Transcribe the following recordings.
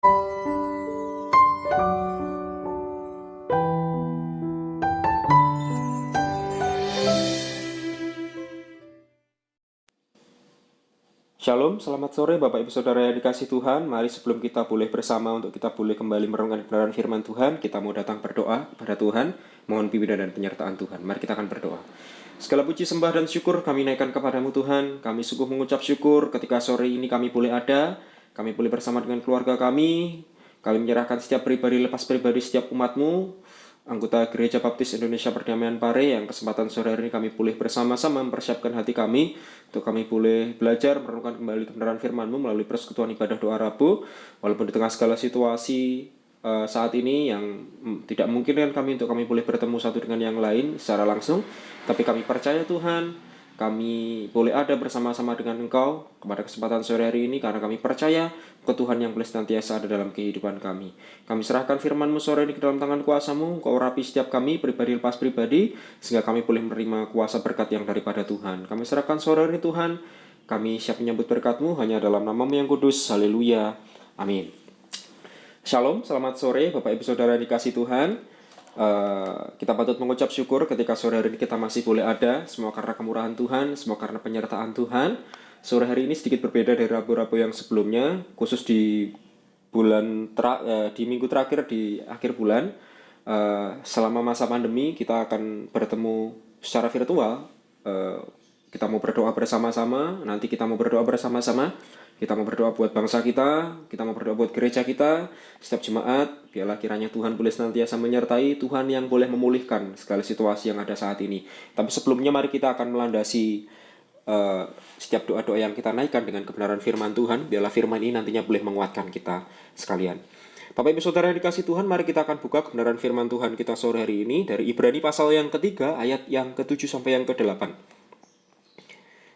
Shalom, selamat sore Bapak Ibu Saudara yang dikasih Tuhan. Mari sebelum kita boleh bersama untuk kita boleh kembali merenungkan kebenaran firman Tuhan, kita mau datang berdoa kepada Tuhan, mohon bimbingan dan penyertaan Tuhan. Mari kita akan berdoa. Segala puji sembah dan syukur kami naikkan kepadamu Tuhan. Kami sungguh mengucap syukur ketika sore ini kami boleh ada, kami boleh bersama dengan keluarga kami. Kami menyerahkan setiap pribadi lepas pribadi setiap umatmu, anggota Gereja Baptis Indonesia Perdamaian Pare, yang kesempatan sore hari ini kami boleh bersama-sama mempersiapkan hati kami untuk kami boleh belajar merenungkan kembali kebenaran firman-Mu melalui persekutuan ibadah doa Rabu. Walaupun di tengah segala situasi saat ini yang tidak mungkin kan kami untuk kami boleh bertemu satu dengan yang lain secara langsung, tapi kami percaya Tuhan, kami boleh ada bersama-sama dengan Engkau pada kesempatan sore hari ini karena kami percaya ke Tuhan yang boleh senantiasa ada dalam kehidupan kami. Kami serahkan firman-Mu sore ini ke dalam tangan kuasa-Mu. Engkau rapi setiap kami, pribadi lepas pribadi, sehingga kami boleh menerima kuasa berkat yang daripada Tuhan. Kami serahkan sore ini Tuhan, kami siap menyambut berkat-Mu hanya dalam nama-Mu yang kudus. Haleluya. Amin. Shalom, selamat sore Bapak Ibu Saudara yang dikasih Tuhan. Kita patut mengucap syukur ketika sore hari ini kita masih boleh ada. Semua karena kemurahan Tuhan, semua karena penyertaan Tuhan. Sore hari ini sedikit berbeda dari rabu-rabu yang sebelumnya, khusus di di minggu terakhir di akhir bulan. Selama masa pandemi kita akan bertemu secara virtual. Kita mau berdoa bersama-sama, nanti kita mau berdoa bersama-sama. Kita mau berdoa buat bangsa kita mau berdoa buat gereja kita, setiap jemaat. Biarlah kiranya Tuhan boleh senantiasa menyertai, Tuhan yang boleh memulihkan segala situasi yang ada saat ini. Tapi sebelumnya mari kita akan melandasi setiap doa-doa yang kita naikkan dengan kebenaran firman Tuhan. Biarlah firman ini nantinya boleh menguatkan kita sekalian. Bapak Ibu Saudara yang dikasih Tuhan, mari kita akan buka kebenaran firman Tuhan kita sore hari ini dari Ibrani pasal yang ketiga, ayat yang ke-7 sampai yang ke-8.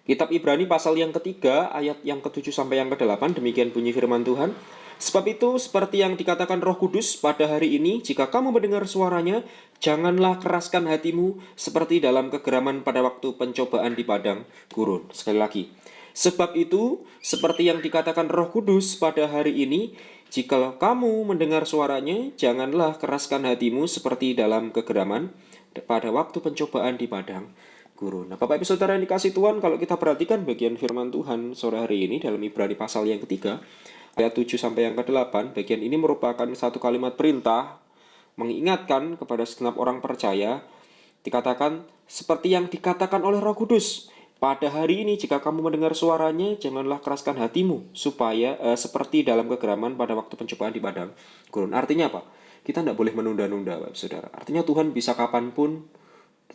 Kitab Ibrani pasal yang ketiga, ayat yang ke-7 sampai yang ke-8, demikian bunyi firman Tuhan. Sebab itu, seperti yang dikatakan Roh Kudus pada hari ini, jika kamu mendengar suaranya, janganlah keraskan hatimu seperti dalam kegeraman pada waktu pencobaan di padang gurun. Sekali lagi. Sebab itu, seperti yang dikatakan Roh Kudus pada hari ini, jika kamu mendengar suaranya, janganlah keraskan hatimu seperti dalam kegeraman pada waktu pencobaan di padang gurun. Nah, Bapak Ibu Saudara yang dikasih Tuhan, kalau kita perhatikan bagian firman Tuhan sore hari ini dalam Ibrani pasal yang ketiga, ayat 7 sampai yang ke-8, bagian ini merupakan satu kalimat perintah mengingatkan kepada segenap orang percaya. Dikatakan seperti yang dikatakan oleh Roh Kudus, pada hari ini jika kamu mendengar suaranya, janganlah keraskan hatimu supaya seperti dalam kegeraman pada waktu pencobaan di padang gurun. Artinya apa? Kita tidak boleh menunda-nunda, Bapak Saudara. Artinya Tuhan bisa kapanpun,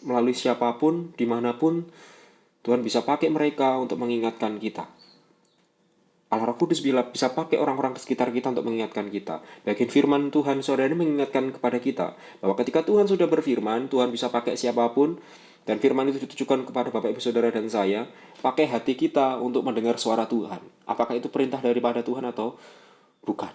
melalui siapapun, dimanapun, Tuhan bisa pakai mereka untuk mengingatkan kita. Allah Roh Kudus bisa pakai orang-orang di sekitar kita untuk mengingatkan kita. Bagian firman Tuhan sore ini mengingatkan kepada kita bahwa ketika Tuhan sudah berfirman, Tuhan bisa pakai siapapun, dan firman itu ditujukan kepada Bapak Ibu Saudara dan saya. Pakai hati kita untuk mendengar suara Tuhan. Apakah itu perintah daripada Tuhan atau bukan?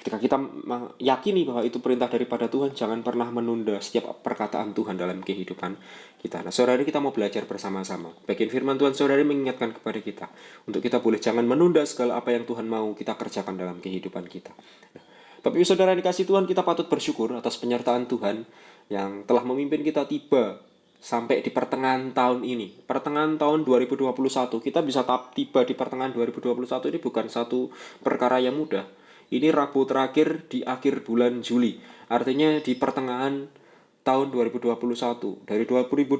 Ketika kita meyakini bahwa itu perintah daripada Tuhan, jangan pernah menunda setiap perkataan Tuhan dalam kehidupan kita. Nah, sore hari kita mau belajar bersama-sama. Bagian firman Tuhan sore hari mengingatkan kepada kita untuk kita boleh jangan menunda segala apa yang Tuhan mau kita kerjakan dalam kehidupan kita. Nah, Bapak Ibu Saudara yang dikasih Tuhan, kita patut bersyukur atas penyertaan Tuhan yang telah memimpin kita tiba sampai di pertengahan tahun ini. Pertengahan tahun 2021, kita bisa tiba di pertengahan 2021 ini bukan satu perkara yang mudah. Ini Rabu terakhir di akhir bulan Juli. Artinya di pertengahan tahun 2021. Dari 2020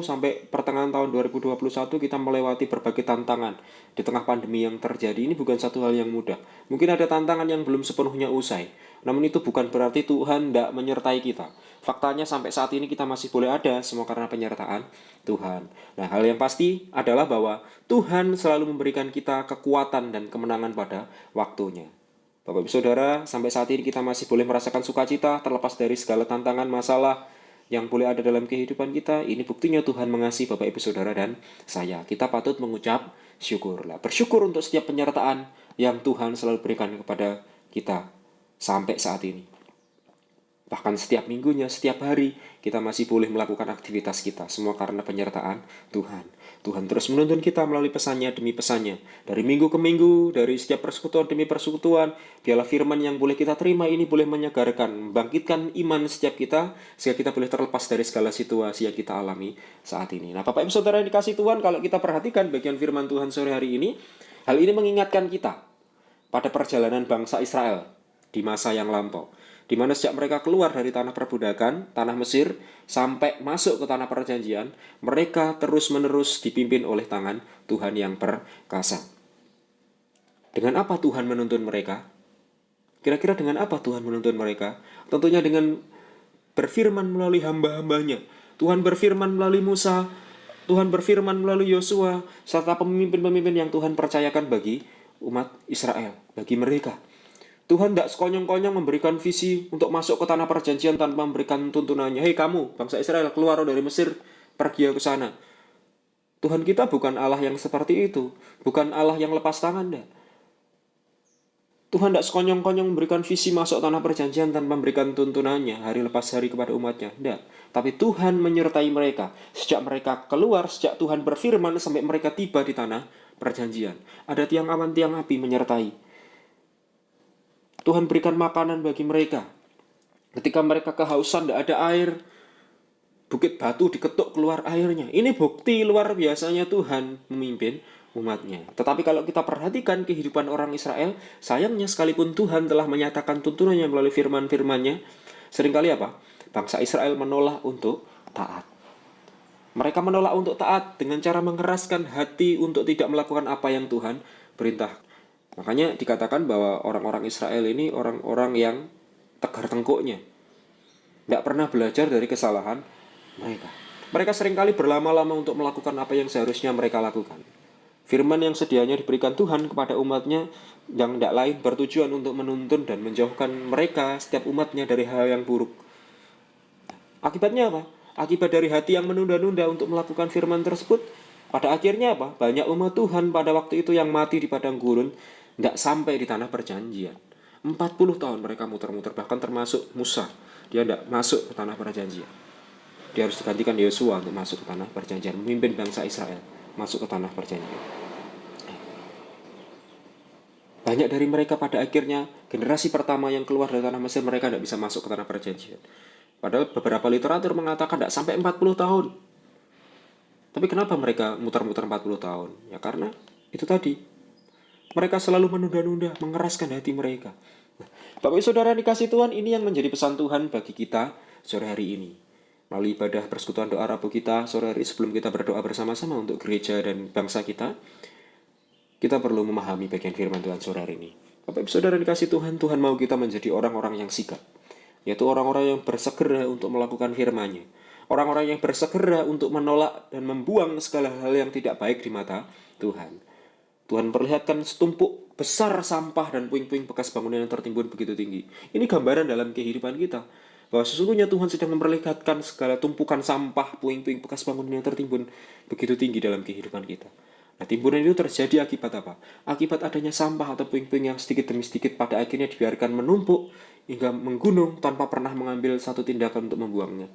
sampai pertengahan tahun 2021 kita melewati berbagai tantangan di tengah pandemi yang terjadi. Ini bukan satu hal yang mudah. Mungkin ada tantangan yang belum sepenuhnya usai. Namun itu bukan berarti Tuhan tidak menyertai kita. Faktanya sampai saat ini kita masih boleh ada, semua karena penyertaan Tuhan. Nah, hal yang pasti adalah bahwa Tuhan selalu memberikan kita kekuatan dan kemenangan pada waktunya. Bapak Ibu Saudara, sampai saat ini kita masih boleh merasakan sukacita terlepas dari segala tantangan, masalah yang boleh ada dalam kehidupan kita. Ini buktinya Tuhan mengasihi Bapak Ibu Saudara dan saya. Kita patut mengucap syukurlah. Bersyukur untuk setiap penyertaan yang Tuhan selalu berikan kepada kita sampai saat ini. Bahkan setiap minggunya, setiap hari, kita masih boleh melakukan aktivitas kita. Semua karena penyertaan Tuhan. Tuhan terus menuntun kita melalui pesannya demi pesannya. Dari minggu ke minggu, dari setiap persekutuan demi persekutuan, biarlah firman yang boleh kita terima ini boleh menyegarkan, membangkitkan iman setiap kita, sehingga kita boleh terlepas dari segala situasi yang kita alami saat ini. Nah, Bapak Ibu Saudara yang dikasih Tuhan, kalau kita perhatikan bagian firman Tuhan sore hari ini, hal ini mengingatkan kita pada perjalanan bangsa Israel di masa yang lampau, di mana sejak mereka keluar dari tanah perbudakan, tanah Mesir, sampai masuk ke tanah perjanjian, mereka terus-menerus dipimpin oleh tangan Tuhan yang perkasa. Dengan apa Tuhan menuntun mereka? Kira-kira dengan apa Tuhan menuntun mereka? Tentunya dengan berfirman melalui hamba-hambanya. Tuhan berfirman melalui Musa, Tuhan berfirman melalui Yosua, serta pemimpin-pemimpin yang Tuhan percayakan bagi umat Israel, bagi mereka. Tuhan tidak sekonyong-konyong memberikan visi untuk masuk ke tanah perjanjian tanpa memberikan tuntunannya. Hei kamu, bangsa Israel, keluar dari Mesir, pergi ke sana. Tuhan kita bukan Allah yang seperti itu. Bukan Allah yang lepas tangan. Enggak. Tuhan tidak sekonyong-konyong memberikan visi masuk tanah perjanjian tanpa memberikan tuntunannya hari lepas hari kepada umatnya. Tidak. Tapi Tuhan menyertai mereka. Sejak mereka keluar, sejak Tuhan berfirman sampai mereka tiba di tanah perjanjian. Ada tiang awan, tiang api menyertai. Tuhan berikan makanan bagi mereka. Ketika mereka kehausan, tidak ada air, bukit batu diketuk keluar airnya. Ini bukti luar biasanya Tuhan memimpin umatnya. Tetapi kalau kita perhatikan kehidupan orang Israel, sayangnya sekalipun Tuhan telah menyatakan tuntunannya melalui firman-firmannya, seringkali apa? Bangsa Israel menolak untuk taat. Mereka menolak untuk taat dengan cara mengeraskan hati untuk tidak melakukan apa yang Tuhan perintah. Makanya dikatakan bahwa orang-orang Israel ini orang-orang yang tegar tengkuknya. Tidak pernah belajar dari kesalahan mereka. Mereka seringkali berlama-lama untuk melakukan apa yang seharusnya mereka lakukan. Firman yang sedianya diberikan Tuhan kepada umatnya yang tidak lain bertujuan untuk menuntun dan menjauhkan mereka, setiap umatnya, dari hal yang buruk. Akibatnya apa? Akibat dari hati yang menunda-nunda untuk melakukan firman tersebut, pada akhirnya apa? Banyak umat Tuhan pada waktu itu yang mati di padang gurun, tidak sampai di tanah perjanjian. 40 tahun mereka muter-muter, bahkan termasuk Musa. Dia tidak masuk ke tanah perjanjian. Dia harus digantikan Yosua untuk masuk ke tanah perjanjian, memimpin bangsa Israel masuk ke tanah perjanjian. Banyak dari mereka pada akhirnya, generasi pertama yang keluar dari tanah Mesir, mereka tidak bisa masuk ke tanah perjanjian. Padahal beberapa literatur mengatakan tidak sampai 40 tahun. Tapi kenapa mereka muter-muter 40 tahun? Ya karena itu tadi. Mereka selalu menunda-nunda, mengeraskan hati mereka. Bapak Ibu Saudara dikasih Tuhan, ini yang menjadi pesan Tuhan bagi kita sore hari ini. Melalui ibadah persekutuan doa Rabu kita sore hari sebelum kita berdoa bersama-sama untuk gereja dan bangsa kita perlu memahami bagian firman Tuhan sore hari ini. Bapak Ibu Saudara dikasih Tuhan, Tuhan mau kita menjadi orang-orang yang sigap. Yaitu orang-orang yang bersegera untuk melakukan firman-Nya. Orang-orang yang bersegera untuk menolak dan membuang segala hal yang tidak baik di mata Tuhan. Tuhan perlihatkan setumpuk besar sampah dan puing-puing bekas bangunan yang tertimbun begitu tinggi. Ini gambaran dalam kehidupan kita. Bahwa sesungguhnya Tuhan sedang memperlihatkan segala tumpukan sampah, puing-puing bekas bangunan yang tertimbun begitu tinggi dalam kehidupan kita. Nah, timbunan itu terjadi akibat apa? Akibat adanya sampah atau puing-puing yang sedikit demi sedikit pada akhirnya dibiarkan menumpuk hingga menggunung tanpa pernah mengambil satu tindakan untuk membuangnya.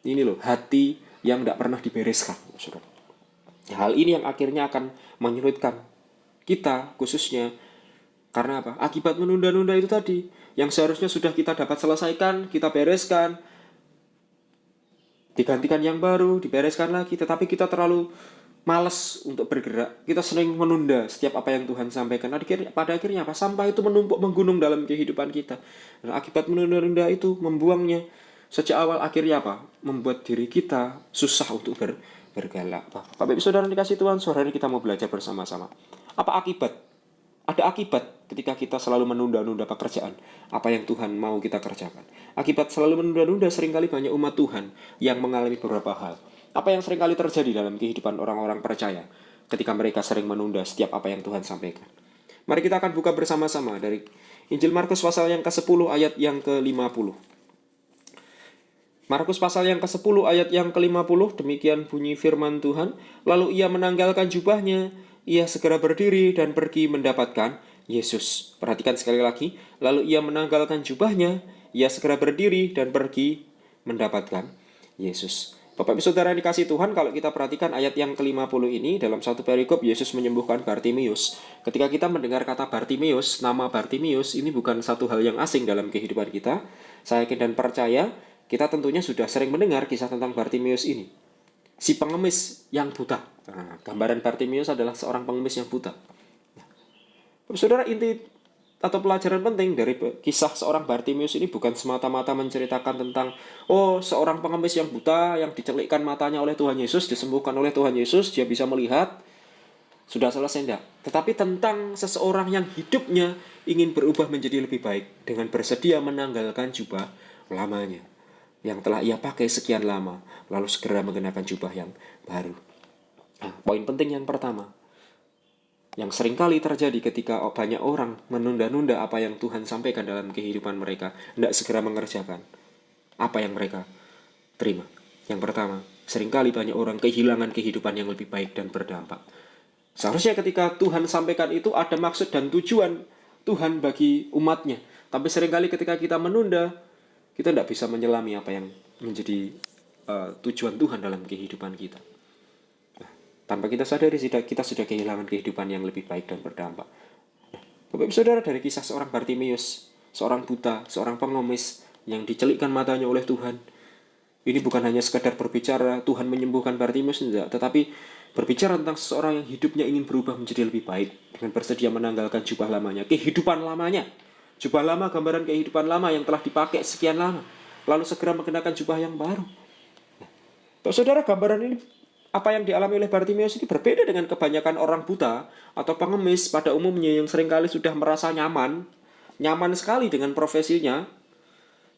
Ini loh, hati yang tidak pernah dibereskan. Hal ini yang akhirnya akan menyulitkan kita khususnya. Karena apa? Akibat menunda-nunda itu tadi. Yang seharusnya sudah kita dapat selesaikan, kita bereskan, digantikan yang baru, dibereskan lagi. Tetapi kita terlalu malas untuk bergerak. Kita sering menunda setiap apa yang Tuhan sampaikan. Pada akhirnya apa? Sampah itu menumpuk menggunung dalam kehidupan kita. Dan akibat menunda-nunda itu, membuangnya sejak awal, akhirnya apa? Membuat diri kita susah untuk bergerak. Bapak Ibu Saudara dikasih Tuhan, sore hari kita mau belajar bersama-sama. Apa akibat? Ada akibat ketika kita selalu menunda-nunda pekerjaan apa yang Tuhan mau kita kerjakan. Akibat selalu menunda-nunda, seringkali banyak umat Tuhan yang mengalami beberapa hal. Apa yang seringkali terjadi dalam kehidupan orang-orang percaya ketika mereka sering menunda setiap apa yang Tuhan sampaikan. Mari kita akan buka bersama-sama dari Injil Markus pasal yang ke-10 ayat yang ke-50. Markus pasal yang ke-10 ayat yang ke-50, demikian bunyi firman Tuhan. Lalu ia menanggalkan jubahnya, ia segera berdiri dan pergi mendapatkan Yesus. Perhatikan sekali lagi. Lalu ia menanggalkan jubahnya, ia segera berdiri dan pergi mendapatkan Yesus. Bapak Ibu Saudara yang dikasih Tuhan, kalau kita perhatikan ayat yang ke-50 ini, dalam satu perikop Yesus menyembuhkan Bartimius. Ketika kita mendengar kata Bartimius, nama Bartimius ini bukan satu hal yang asing dalam kehidupan kita. Saya yakin dan percaya, kita tentunya sudah sering mendengar kisah tentang Bartimius ini. Si pengemis yang buta. Nah, gambaran Bartimius adalah seorang pengemis yang buta. Saudara, inti atau pelajaran penting dari kisah seorang Bartimius ini bukan semata-mata menceritakan tentang seorang pengemis yang buta yang dicelikkan matanya oleh Tuhan Yesus, disembuhkan oleh Tuhan Yesus, dia bisa melihat, sudah selesai, enggak. Tetapi tentang seseorang yang hidupnya ingin berubah menjadi lebih baik dengan bersedia menanggalkan jubah lamanya yang telah ia pakai sekian lama, lalu segera mengenakan jubah yang baru. Nah, poin penting yang pertama, yang seringkali terjadi ketika banyak orang menunda-nunda apa yang Tuhan sampaikan dalam kehidupan mereka, tidak segera mengerjakan apa yang mereka terima. Yang pertama, seringkali banyak orang kehilangan kehidupan yang lebih baik dan berdampak. Seharusnya ketika Tuhan sampaikan itu ada maksud dan tujuan Tuhan bagi umatnya. Tapi seringkali ketika kita menunda, kita tidak bisa menyelami apa yang menjadi tujuan Tuhan dalam kehidupan kita. Tanpa kita sadari, kita sudah kehilangan kehidupan yang lebih baik dan berdampak. Bapak Ibu Saudara, dari kisah seorang Bartimius, seorang buta, seorang pengemis yang dicelikkan matanya oleh Tuhan, ini bukan hanya sekadar berbicara Tuhan menyembuhkan Bartimius, tidak, tetapi berbicara tentang seseorang yang hidupnya ingin berubah menjadi lebih baik dengan bersedia menanggalkan jubah lamanya, kehidupan lamanya. Jubah lama gambaran kehidupan lama yang telah dipakai sekian lama, lalu segera mengenakan jubah yang baru. Bapak Saudara, gambaran ini, apa yang dialami oleh Bartimius ini berbeda dengan kebanyakan orang buta atau pengemis pada umumnya yang seringkali sudah merasa nyaman sekali dengan profesinya,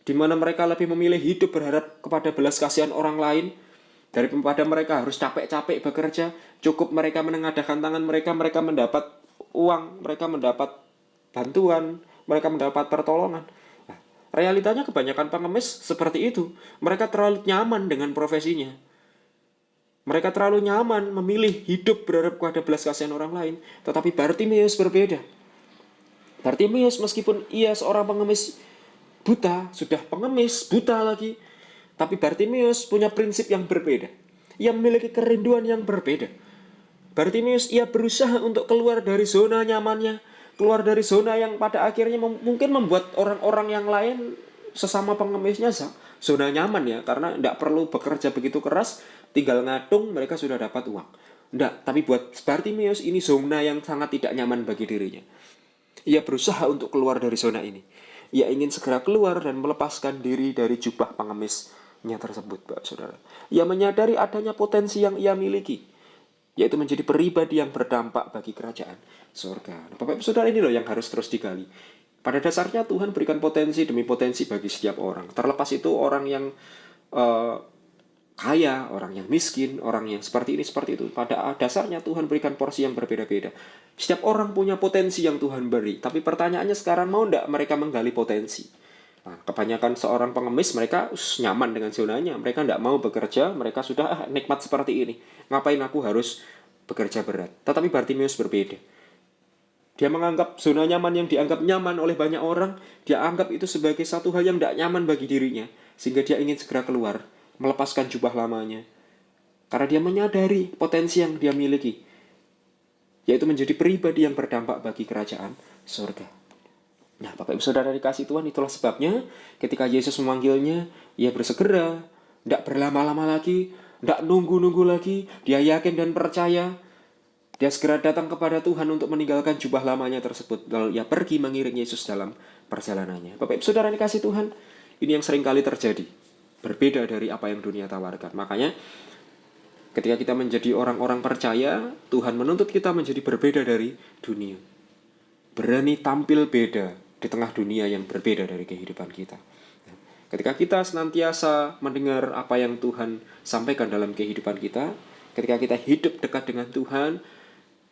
di mana mereka lebih memilih hidup berharap kepada belas kasihan orang lain daripada mereka harus capek-capek bekerja. Cukup mereka menengadahkan tangan mereka mendapat uang, mereka mendapat bantuan, mereka mendapat pertolongan. Nah, realitanya kebanyakan pengemis seperti itu. Mereka terlalu nyaman dengan profesinya. Mereka terlalu nyaman memilih hidup berharap kepada belas kasihan orang lain. Tetapi Bartimius berbeda. Bartimius meskipun ia seorang pengemis buta, sudah pengemis, buta lagi, tapi Bartimius punya prinsip yang berbeda. Ia memiliki kerinduan yang berbeda. Bartimius, ia berusaha untuk keluar dari zona nyamannya, keluar dari zona yang pada akhirnya mungkin membuat orang-orang yang lain sesama pengemisnya zona nyaman ya, karena tidak perlu bekerja begitu keras, tinggal ngatung mereka sudah dapat uang. Tidak, tapi buat Bartimius ini zona yang sangat tidak nyaman bagi dirinya. Ia berusaha untuk keluar dari zona ini. Ia ingin segera keluar dan melepaskan diri dari jubah pengemisnya tersebut, Bapak Saudara. Ia menyadari adanya potensi yang ia miliki, yaitu menjadi pribadi yang berdampak bagi kerajaan surga. Nah, Bapak Saudara, ini loh yang harus terus digali. Pada dasarnya Tuhan berikan potensi demi potensi bagi setiap orang. Terlepas itu orang yang kaya, orang yang miskin, orang yang seperti ini, seperti itu. Pada dasarnya Tuhan berikan porsi yang berbeda-beda. Setiap orang punya potensi yang Tuhan beri. Tapi pertanyaannya sekarang, mau tidak mereka menggali potensi? Nah, kebanyakan seorang pengemis, mereka nyaman dengan zonanya. Mereka tidak mau bekerja, mereka sudah nikmat seperti ini. Ngapain aku harus bekerja berat? Tetapi Bartimius berbeda. Dia menganggap zona nyaman yang dianggap nyaman oleh banyak orang, dia anggap itu sebagai satu hal yang tidak nyaman bagi dirinya. Sehingga dia ingin segera keluar, melepaskan jubah lamanya. Karena dia menyadari potensi yang dia miliki, yaitu menjadi pribadi yang berdampak bagi kerajaan surga. Nah, Bapak Ibu Saudara dikasih Tuhan, itulah sebabnya ketika Yesus memanggilnya, ia bersegera, tidak berlama-lama lagi, tidak nunggu-nunggu lagi, dia yakin dan percaya. Dia segera datang kepada Tuhan untuk meninggalkan jubah lamanya tersebut. Lalu ia pergi mengiring Yesus dalam perjalanannya. Bapak Ibu Saudara dikasih Tuhan, ini yang seringkali terjadi. Berbeda dari apa yang dunia tawarkan. Makanya ketika kita menjadi orang-orang percaya, Tuhan menuntut kita menjadi berbeda dari dunia. Berani tampil beda di tengah dunia yang berbeda dari kehidupan kita. Ketika kita senantiasa mendengar apa yang Tuhan sampaikan dalam kehidupan kita, ketika kita hidup dekat dengan Tuhan,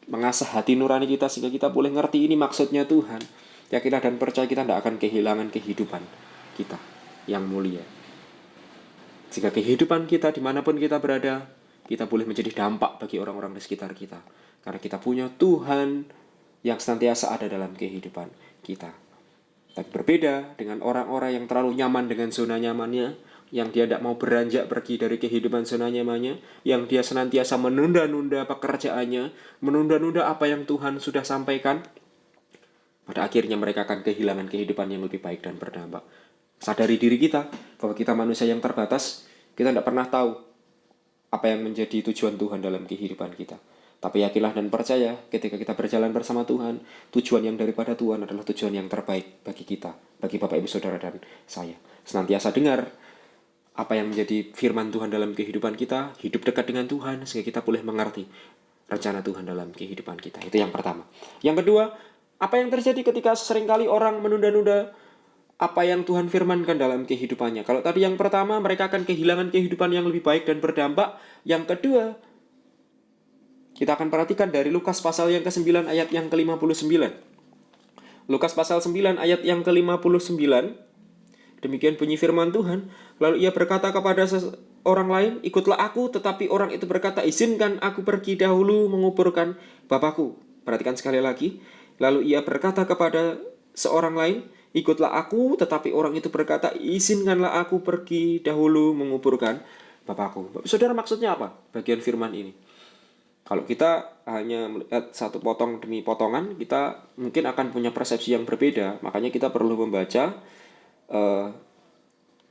mengasah hati nurani kita sehingga kita boleh ngerti ini maksudnya Tuhan, yakinlah dan percaya kita tidak akan kehilangan kehidupan kita yang mulia. Jika kehidupan kita dimanapun kita berada, kita boleh menjadi dampak bagi orang-orang di sekitar kita. Karena kita punya Tuhan yang senantiasa ada dalam kehidupan kita. Tapi berbeda dengan orang-orang yang terlalu nyaman dengan zona nyamannya, yang dia tidak mau beranjak pergi dari kehidupan zona nyamannya, yang dia senantiasa menunda-nunda pekerjaannya, menunda-nunda apa yang Tuhan sudah sampaikan. Pada akhirnya mereka akan kehilangan kehidupan yang lebih baik dan berdampak. Sadari diri kita bahwa kita manusia yang terbatas, kita tidak pernah tahu apa yang menjadi tujuan Tuhan dalam kehidupan kita. Tapi yakinlah dan percaya, ketika kita berjalan bersama Tuhan, tujuan yang daripada Tuhan adalah tujuan yang terbaik bagi kita, bagi Bapak Ibu Saudara dan saya. Senantiasa dengar apa yang menjadi firman Tuhan dalam kehidupan kita, hidup dekat dengan Tuhan, sehingga kita boleh mengerti rencana Tuhan dalam kehidupan kita. Itu yang pertama. Yang kedua, apa yang terjadi ketika seringkali orang menunda-nunda apa yang Tuhan firmankan dalam kehidupannya. Kalau tadi yang pertama, mereka akan kehilangan kehidupan yang lebih baik dan berdampak. Yang kedua, kita akan perhatikan dari Lukas pasal yang ke-9 ayat yang ke-59. Lukas pasal 9 ayat yang ke-59. Demikian bunyi firman Tuhan. Lalu ia berkata kepada orang lain, ikutlah aku, tetapi orang itu berkata, izinkan aku pergi dahulu menguburkan Bapakku. Perhatikan sekali lagi. Lalu ia berkata kepada seorang lain, ikutlah aku, tetapi orang itu berkata, izinkanlah aku pergi dahulu menguburkan Bapakku. Saudara, maksudnya apa bagian firman ini? Kalau kita hanya melihat satu potong demi potongan, kita mungkin akan punya persepsi yang berbeda. Makanya kita perlu membaca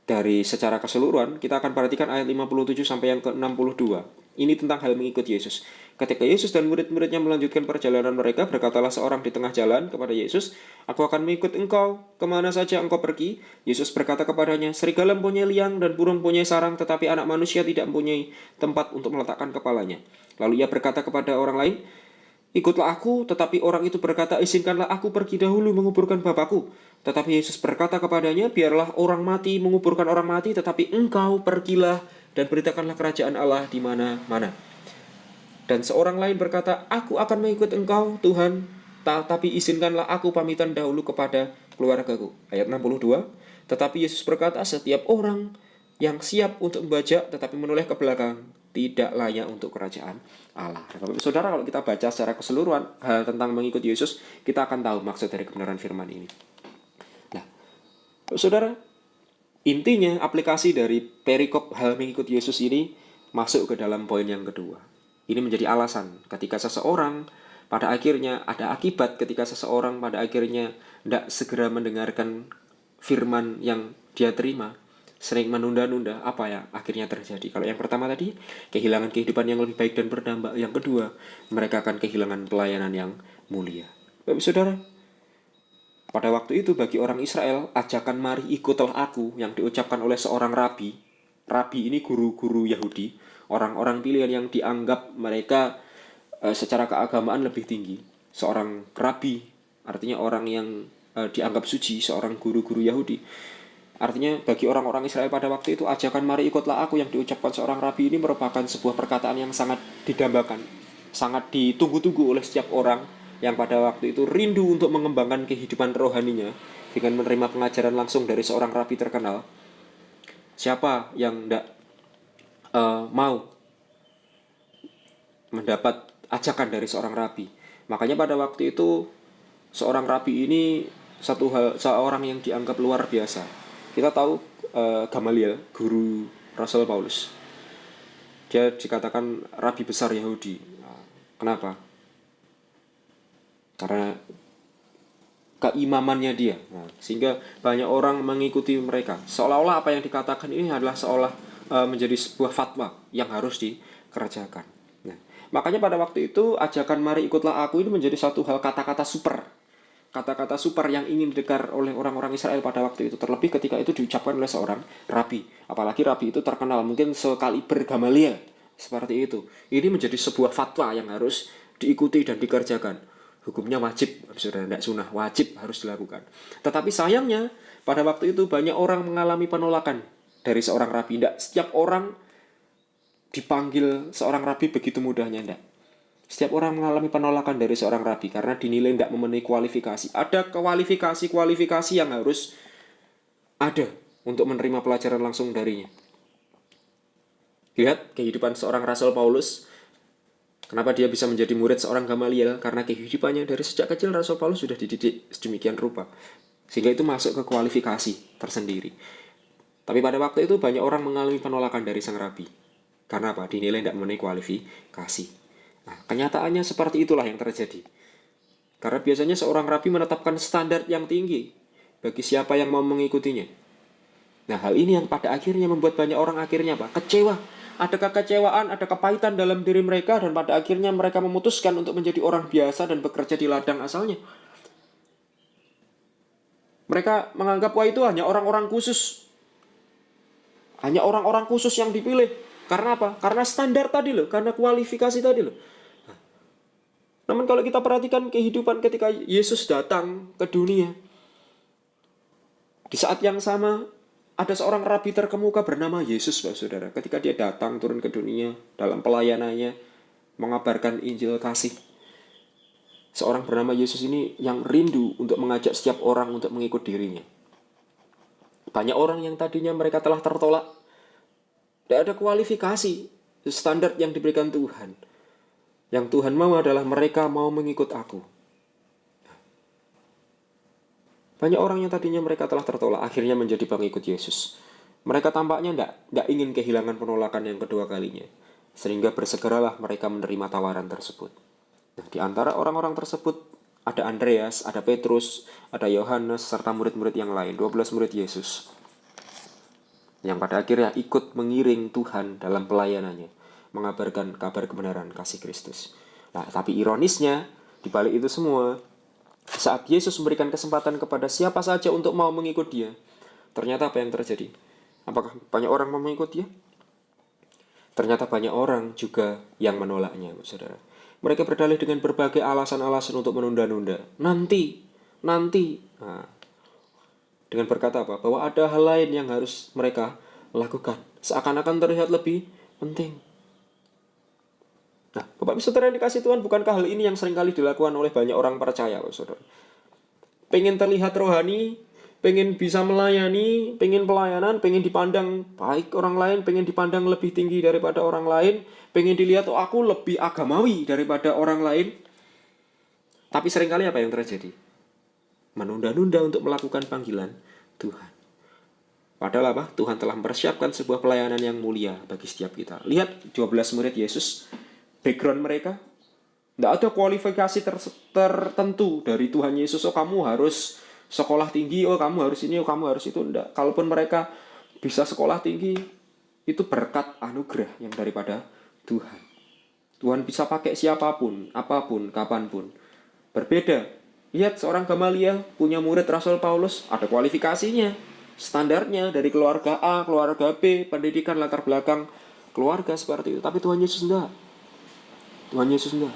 dari secara keseluruhan. Kita akan perhatikan ayat 57 sampai yang ke-62. Ini tentang hal mengikut Yesus. Ketika Yesus dan murid-muridnya melanjutkan perjalanan mereka, berkatalah seorang di tengah jalan kepada Yesus, aku akan mengikut engkau, kemana saja engkau pergi. Yesus berkata kepadanya, serigala mempunyai liang dan burung mempunyai sarang, tetapi anak manusia tidak mempunyai tempat untuk meletakkan kepalanya. Lalu ia berkata kepada orang lain, ikutlah aku, tetapi orang itu berkata, izinkanlah aku pergi dahulu menguburkan Bapakku. Tetapi Yesus berkata kepadanya, biarlah orang mati menguburkan orang mati, tetapi engkau pergilah dan beritakanlah kerajaan Allah di mana-mana. Dan seorang lain berkata, aku akan mengikut engkau, Tuhan, tapi izinkanlah aku pamitan dahulu kepada keluargaku. Ayat 62, tetapi Yesus berkata, setiap orang yang siap untuk membajak tetapi menoleh ke belakang tidak layak untuk kerajaan Allah. Saudara, kalau kita baca secara keseluruhan hal tentang mengikut Yesus, kita akan tahu maksud dari kebenaran firman ini. Nah, saudara, intinya aplikasi dari perikop hal mengikut Yesus ini masuk ke dalam poin yang kedua. Ini menjadi alasan ketika seseorang pada akhirnya ada akibat ketika seseorang pada akhirnya tidak segera mendengarkan firman yang dia terima, sering menunda-nunda, apa yang akhirnya terjadi. Kalau yang pertama tadi, kehilangan kehidupan yang lebih baik dan berdampak. Yang kedua, mereka akan kehilangan pelayanan yang mulia. Bapak saudara, pada waktu itu bagi orang Israel, ajakan mari ikutlah aku yang diucapkan oleh seorang rabi. Rabi ini guru-guru Yahudi, orang-orang pilihan yang dianggap mereka secara keagamaan lebih tinggi. Seorang rabi, artinya orang yang dianggap suci, seorang guru-guru Yahudi. Artinya bagi orang-orang Israel pada waktu itu, ajakan mari ikutlah aku yang diucapkan seorang rabi ini merupakan sebuah perkataan yang sangat didambakan, sangat ditunggu-tunggu oleh setiap orang yang pada waktu itu rindu untuk mengembangkan kehidupan rohaninya dengan menerima pengajaran langsung dari seorang rabi terkenal. Siapa yang tidak mau mendapat ajakan dari seorang rabi? Makanya pada waktu itu seorang rabi ini seorang yang dianggap luar biasa. Kita tahu Gamaliel, guru Rasul Paulus. Dia dikatakan rabi besar Yahudi. Kenapa? Karena keimamannya dia. Sehingga banyak orang mengikuti mereka. Seolah-olah apa yang dikatakan ini adalah menjadi sebuah fatwa yang harus dikerjakan. Nah, makanya pada waktu itu ajakan mari ikutlah aku ini menjadi satu hal kata-kata super. Kata-kata super yang ingin didengar oleh orang-orang Israel pada waktu itu. Terlebih ketika itu diucapkan oleh seorang rabi. Apalagi rabi itu terkenal, mungkin sekaliber Gamaliel. Seperti itu. Ini menjadi sebuah fatwa yang harus diikuti dan dikerjakan. Hukumnya wajib, sudah tidak sunnah, wajib harus dilakukan. Tetapi sayangnya, pada waktu itu banyak orang mengalami penolakan dari seorang rabi. Tidak setiap orang dipanggil seorang rabi begitu mudahnya, tidak. Setiap orang mengalami penolakan dari seorang rabi karena dinilai tidak memenuhi kualifikasi. Ada kualifikasi yang harus ada untuk menerima pelajaran langsung darinya. Lihat kehidupan seorang Rasul Paulus. Kenapa dia bisa menjadi murid seorang Gamaliel? Karena kehidupannya dari sejak kecil Rasul Paulus sudah dididik sedemikian rupa. Sehingga itu masuk ke kualifikasi tersendiri. Tapi pada waktu itu banyak orang mengalami penolakan dari sang rabi. Karena apa? Dinilai tidak memenuhi kualifikasi. Nah, kenyataannya seperti itulah yang terjadi. Karena biasanya seorang rabi menetapkan standar yang tinggi bagi siapa yang mau mengikutinya. Nah, hal ini yang pada akhirnya membuat banyak orang akhirnya apa? Kecewa. Ada kekecewaan, ada kepahitan dalam diri mereka, dan pada akhirnya mereka memutuskan untuk menjadi orang biasa dan bekerja di ladang asalnya. Mereka menganggap wah itu hanya orang-orang khusus. Hanya orang-orang khusus yang dipilih. Karena apa? Karena standar tadi loh, karena kualifikasi tadi loh. Namun kalau kita perhatikan kehidupan ketika Yesus datang ke dunia, di saat yang sama ada seorang rabi terkemuka bernama Yesus, Bapak Saudara. Ketika dia datang turun ke dunia dalam pelayanannya, mengabarkan Injil kasih. Seorang bernama Yesus ini yang rindu untuk mengajak setiap orang untuk mengikut dirinya. Banyak orang yang tadinya mereka telah tertolak. Tidak ada kualifikasi, standar yang diberikan Tuhan. Yang Tuhan mau adalah mereka mau mengikut aku. Banyak orang yang tadinya mereka telah tertolak, akhirnya menjadi pengikut Yesus. Mereka tampaknya tidak ingin kehilangan penolakan yang kedua kalinya. Sehingga bersegeralah mereka menerima tawaran tersebut. Nah, di antara orang-orang tersebut, ada Andreas, ada Petrus, ada Yohanes, serta murid-murid yang lain, 12 murid Yesus. Yang pada akhirnya ikut mengiring Tuhan dalam pelayanannya, mengabarkan kabar kebenaran kasih Kristus. Nah, tapi ironisnya, di balik itu semua, saat Yesus memberikan kesempatan kepada siapa saja untuk mau mengikut dia, ternyata apa yang terjadi? Apakah banyak orang mau mengikut dia? Ternyata banyak orang juga yang menolaknya, saudara. Mereka berdalih dengan berbagai alasan-alasan untuk menunda-nunda. Nanti. Nah, dengan berkata apa? Bahwa ada hal lain yang harus mereka lakukan. Seakan-akan terlihat lebih penting. Nah, Bapak Ibu Saudara yang dikasih Tuhan, bukankah hal ini yang seringkali dilakukan oleh banyak orang percaya, Saudara? Pengen terlihat rohani, pengen bisa melayani, pengen pelayanan, pengen dipandang baik orang lain, pengen dipandang lebih tinggi daripada orang lain, pengen dilihat, oh aku lebih agamawi daripada orang lain. Tapi seringkali apa yang terjadi? Menunda-nunda untuk melakukan panggilan Tuhan. Padahal apa? Tuhan telah mempersiapkan sebuah pelayanan yang mulia bagi setiap kita. Lihat 12 murid Yesus, background mereka, tidak ada kualifikasi tertentu dari Tuhan Yesus. Oh kamu harus sekolah tinggi, oh kamu harus ini, oh kamu harus itu. Tidak. Kalaupun mereka bisa sekolah tinggi, itu berkat anugerah yang daripada Tuhan. Tuhan bisa pakai siapapun, apapun, kapanpun. Berbeda. Lihat seorang Gamaliel punya murid Rasul Paulus, ada kualifikasinya, standarnya dari keluarga A, keluarga B, pendidikan latar belakang keluarga seperti itu. Tapi Tuhan Yesus enggak. Tuhan Yesus enggak.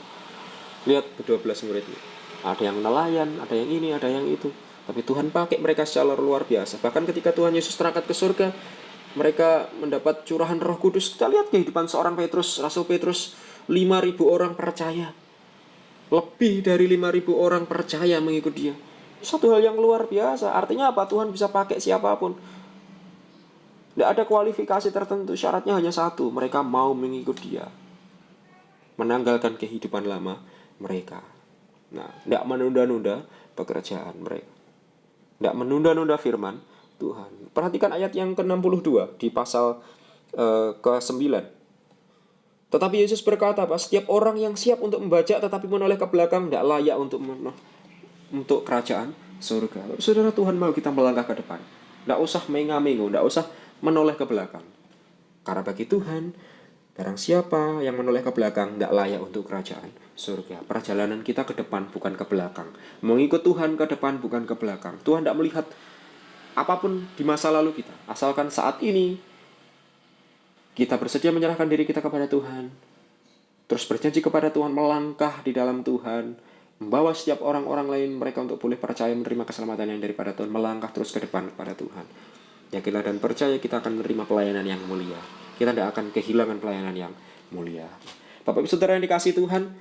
Lihat ke-12 muridnya. Ada yang nelayan, ada yang ini, ada yang itu. Tapi Tuhan pakai mereka secara luar biasa. Bahkan ketika Tuhan Yesus terangkat ke surga, mereka mendapat curahan Roh Kudus. Kita lihat kehidupan seorang Petrus, Rasul Petrus, 5.000 orang percaya. Lebih dari 5.000 orang percaya mengikut dia. Satu hal yang luar biasa. Artinya apa? Tuhan bisa pakai siapapun. Tidak ada kualifikasi tertentu. Syaratnya hanya satu. Mereka mau mengikut dia. Menanggalkan kehidupan lama mereka. Nah, tidak menunda-nunda pekerjaan mereka. Tidak menunda-nunda firman Tuhan. Perhatikan ayat yang ke-62 di pasal ke-9. Tetapi Yesus berkata, setiap orang yang siap untuk membajak tetapi menoleh ke belakang tidak layak untuk kerajaan surga. Saudara, Tuhan mau kita melangkah ke depan. Tidak usah menga-mengo, tidak usah menoleh ke belakang. Karena bagi Tuhan, barang siapa yang menoleh ke belakang tidak layak untuk kerajaan surga. Perjalanan kita ke depan bukan ke belakang. Mengikut Tuhan ke depan bukan ke belakang. Tuhan tidak melihat apapun di masa lalu kita. Asalkan saat ini kita bersedia menyerahkan diri kita kepada Tuhan. Terus berjanji kepada Tuhan, melangkah di dalam Tuhan. Membawa setiap orang-orang lain mereka untuk boleh percaya menerima keselamatan yang daripada Tuhan. Melangkah terus ke depan kepada Tuhan. Yakinlah dan percaya kita akan menerima pelayanan yang mulia. Kita tidak akan kehilangan pelayanan yang mulia. Bapak Ibu Saudara yang dikasihi Tuhan,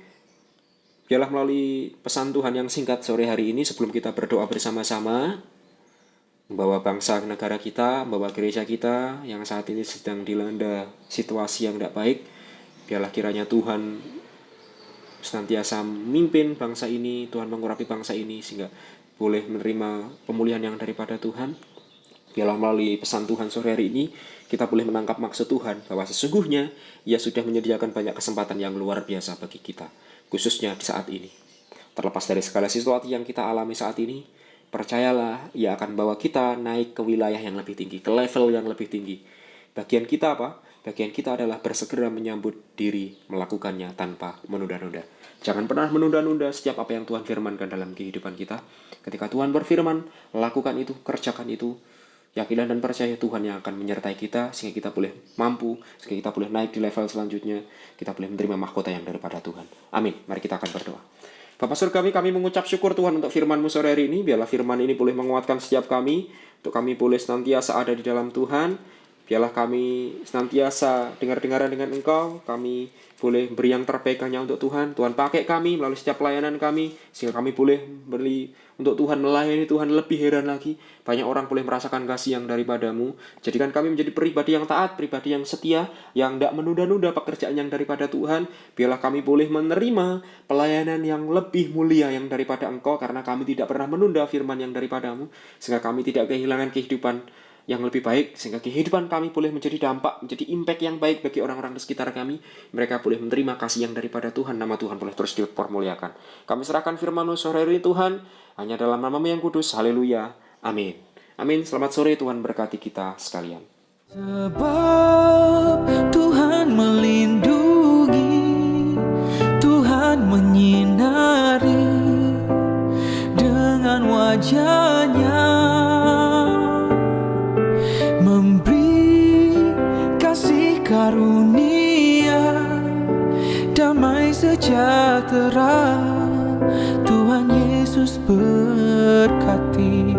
biarlah melalui pesan Tuhan yang singkat sore hari ini, sebelum kita berdoa bersama-sama, membawa bangsa negara kita, membawa gereja kita yang saat ini sedang dilanda situasi yang tidak baik, biarlah kiranya Tuhan senantiasa memimpin bangsa ini, Tuhan mengurapi bangsa ini, sehingga boleh menerima pemulihan yang daripada Tuhan. Biarlah melalui pesan Tuhan sore hari ini, kita boleh menangkap maksud Tuhan, bahwa sesungguhnya Ia sudah menyediakan banyak kesempatan yang luar biasa bagi kita, khususnya di saat ini. Terlepas dari segala sesuatu yang kita alami saat ini, percayalah Ia akan bawa kita naik ke wilayah yang lebih tinggi, ke level yang lebih tinggi. Bagian kita apa? Bagian kita adalah bersegera menyambut diri melakukannya tanpa menunda-nunda. Jangan pernah menunda-nunda setiap apa yang Tuhan firmankan dalam kehidupan kita. Ketika Tuhan berfirman, lakukan itu, kerjakan itu. Yakinlah dan percaya Tuhan yang akan menyertai kita, sehingga kita boleh mampu, sehingga kita boleh naik di level selanjutnya. Kita boleh menerima mahkota yang daripada Tuhan. Amin. Mari kita akan berdoa. Bapak Surgawi, kami mengucap syukur Tuhan untuk firman-Mu sore hari ini. Biarlah firman ini boleh menguatkan setiap kami, untuk kami boleh senantiasa ada di dalam Tuhan. Biarlah kami senantiasa dengar-dengaran dengan Engkau, kami boleh beri yang terbaik hanya untuk Tuhan. Tuhan pakai kami melalui setiap pelayanan kami, sehingga kami boleh beri untuk Tuhan, melayani Tuhan lebih heran lagi. Banyak orang boleh merasakan kasih yang daripada-Mu. Jadikan kami menjadi pribadi yang taat, pribadi yang setia, yang tidak menunda-nunda pekerjaan yang daripada Tuhan. Biarlah kami boleh menerima pelayanan yang lebih mulia yang daripada Engkau, karena kami tidak pernah menunda firman yang daripada-Mu, sehingga kami tidak kehilangan kehidupan yang lebih baik, sehingga kehidupan kami boleh menjadi dampak, menjadi impact yang baik bagi orang-orang di sekitar kami. Mereka boleh menerima kasih yang daripada Tuhan, nama Tuhan boleh terus dipermuliakan. Kami serahkan firman-Mu sore hari ini Tuhan, hanya dalam nama-Mu yang kudus, haleluya, amin. Amin, selamat sore, Tuhan berkati kita sekalian. Sebab Tuhan melindungi, Tuhan menyinari dengan wajah-Nya, memberi kasih karunia, damai sejahtera. Tuhan Yesus berkati.